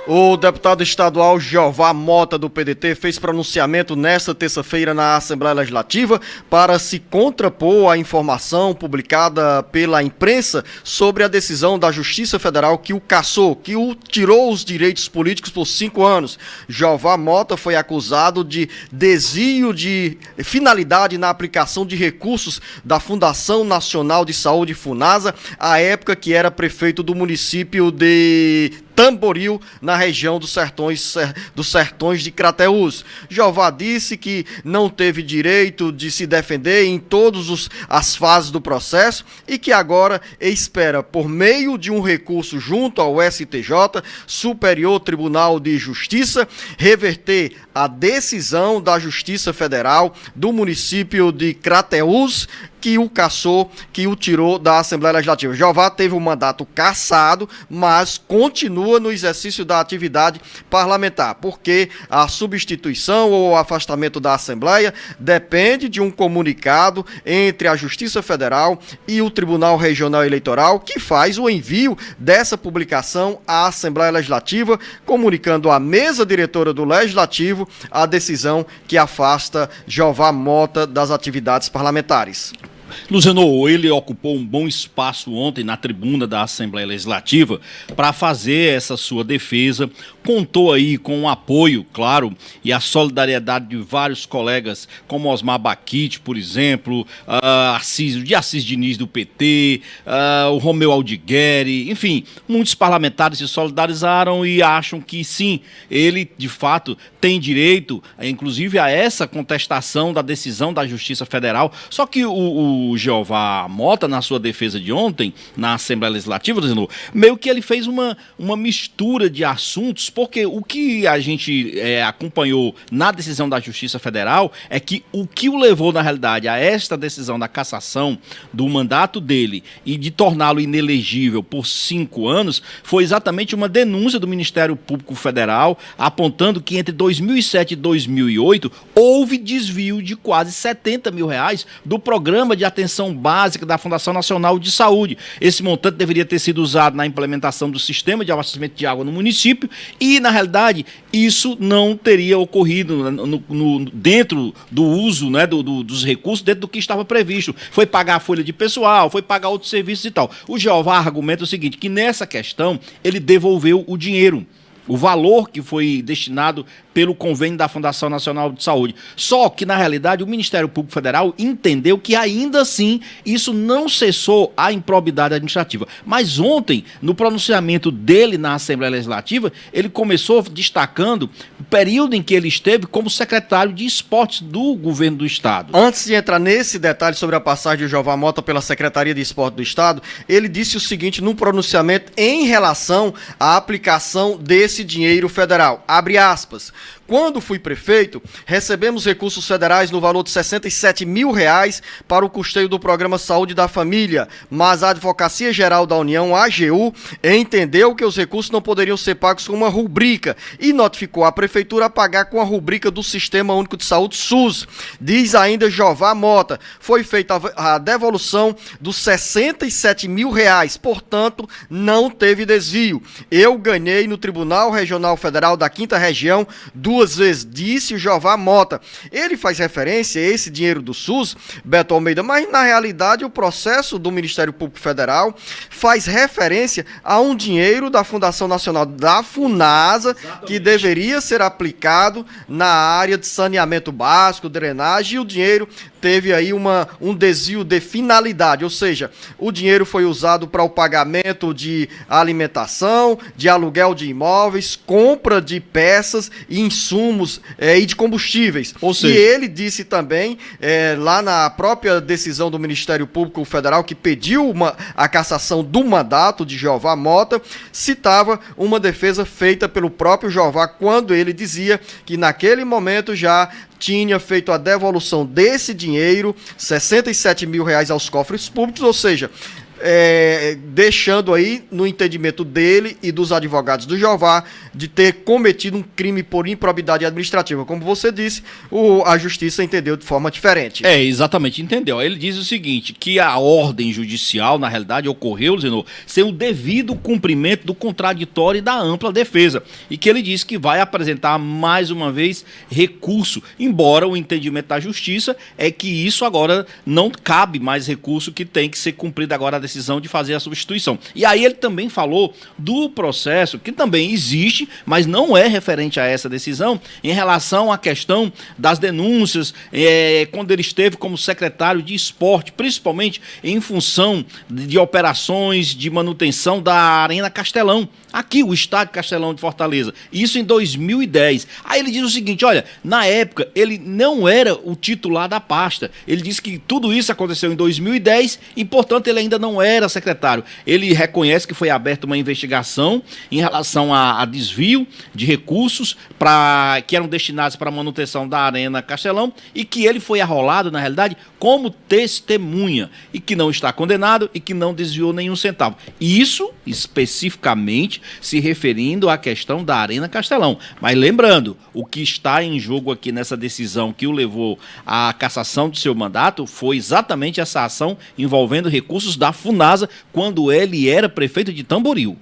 O deputado estadual Jeová Mota, do PDT, fez pronunciamento nesta terça-feira na Assembleia Legislativa para se contrapor à informação publicada pela imprensa sobre a decisão da Justiça Federal que o cassou, que o tirou os direitos políticos por 5 anos. Jeová Mota foi acusado de desvio de finalidade na aplicação de recursos da Fundação Nacional de Saúde, FUNASA, à época que era prefeito do município de Tamboril, na região dos sertões de Crateús. Jeová disse que não teve direito de se defender em todas as fases do processo e que agora espera, por meio de um recurso junto ao STJ, Superior Tribunal de Justiça, reverter a decisão da Justiça Federal do município de Crateús, que o cassou, que o tirou da Assembleia Legislativa. Jeová teve o mandato cassado, mas continua no exercício da atividade parlamentar, porque a substituição ou o afastamento da Assembleia depende de um comunicado entre a Justiça Federal e o Tribunal Regional Eleitoral, que faz o envio dessa publicação à Assembleia Legislativa, comunicando à mesa diretora do Legislativo a decisão que afasta Jeová Mota das atividades parlamentares. Luciano, ele ocupou um bom espaço ontem na tribuna da Assembleia Legislativa para fazer essa sua defesa, contou aí com o apoio, claro, e a solidariedade de vários colegas, como Osmar Baquite, por exemplo, de Assis Diniz do PT, o Romeu Aldigueri, enfim, muitos parlamentares se solidarizaram e acham que sim, ele de fato tem direito, inclusive, a essa contestação da decisão da Justiça Federal. Só que o Jeová Mota, na sua defesa de ontem, na Assembleia Legislativa, dizendo, meio que ele fez uma mistura de assuntos, porque o que a gente acompanhou na decisão da Justiça Federal é que o que o levou, na realidade, a esta decisão da cassação do mandato dele e de torná-lo inelegível por 5 anos foi exatamente uma denúncia do Ministério Público Federal, apontando que entre 2007 e 2008 houve desvio de quase R$70 mil do Programa de Atenção Básica da Fundação Nacional de Saúde. Esse montante deveria ter sido usado na implementação do sistema de abastecimento de água no município e, na realidade, isso não teria ocorrido dentro do uso, né, dos recursos, dentro do que estava previsto. Foi pagar a folha de pessoal, foi pagar outros serviços e tal. O Jeová argumenta o seguinte, que nessa questão ele devolveu o dinheiro, o valor que foi destinado pelo convênio da Fundação Nacional de Saúde. Só que, na realidade, o Ministério Público Federal entendeu que, ainda assim, isso não cessou a improbidade administrativa. Mas ontem, no pronunciamento dele na Assembleia Legislativa, ele começou destacando o período em que ele esteve como secretário de Esportes do governo do Estado. Antes de entrar nesse detalhe sobre a passagem de Jeová Mota pela Secretaria de Esporte do Estado, ele disse o seguinte no pronunciamento em relação à aplicação desse dinheiro federal. Abre aspas. Quando fui prefeito, recebemos recursos federais no valor de R$67 mil para o custeio do Programa Saúde da Família, mas a Advocacia Geral da União, a AGU, entendeu que os recursos não poderiam ser pagos com uma rubrica e notificou a Prefeitura a pagar com a rubrica do Sistema Único de Saúde, SUS. Diz ainda Jeová Mota, foi feita a devolução dos R$67 mil, portanto, não teve desvio. Eu ganhei no Tribunal Regional Federal da 5ª Região 2 vezes, disse o Jeová Mota. Ele faz referência a esse dinheiro do SUS, Beto Almeida, mas na realidade o processo do Ministério Público Federal faz referência a um dinheiro da Fundação Nacional da FUNASA, exatamente, que deveria ser aplicado na área de saneamento básico, drenagem, e o dinheiro teve aí um desvio de finalidade, ou seja, o dinheiro foi usado para o pagamento de alimentação, de aluguel de imóveis, compra de peças e insumos e de combustíveis. Ou seja, e ele disse também, lá na própria decisão do Ministério Público Federal, que pediu a cassação do mandato de Jeová Mota, citava uma defesa feita pelo próprio Jeová, quando ele dizia que naquele momento já tinha feito a devolução desse dinheiro, R$67 mil aos cofres públicos, ou seja, deixando aí, no entendimento dele e dos advogados do Jeová, de ter cometido um crime por improbidade administrativa. Como você disse, a justiça entendeu de forma diferente. Exatamente, entendeu. Ele diz o seguinte, que a ordem judicial, na realidade, ocorreu, Zenor, sem o devido cumprimento do contraditório e da ampla defesa. E que ele diz que vai apresentar mais uma vez recurso, embora o entendimento da justiça é que isso agora não cabe mais recurso, que tem que ser cumprida agora a decisão de fazer a substituição. E aí ele também falou do processo, que também existe, mas não é referente a essa decisão, em relação à questão das denúncias, quando ele esteve como secretário de esporte, principalmente em função de operações de manutenção da Arena Castelão, aqui o estádio Castelão de Fortaleza, isso em 2010. Aí ele diz o seguinte, olha, na época ele não era o titular da pasta, ele disse que tudo isso aconteceu em 2010 e, portanto, ele ainda não era secretário. Ele reconhece que foi aberta uma investigação em relação a desvio de recursos que eram destinados para a manutenção da Arena Castelão e que ele foi arrolado, na realidade, como testemunha e que não está condenado e que não desviou nenhum centavo. Isso, especificamente, se referindo à questão da Arena Castelão. Mas lembrando, o que está em jogo aqui nessa decisão que o levou à cassação do seu mandato foi exatamente essa ação envolvendo recursos da FUNASA quando ele era prefeito de Tamboril.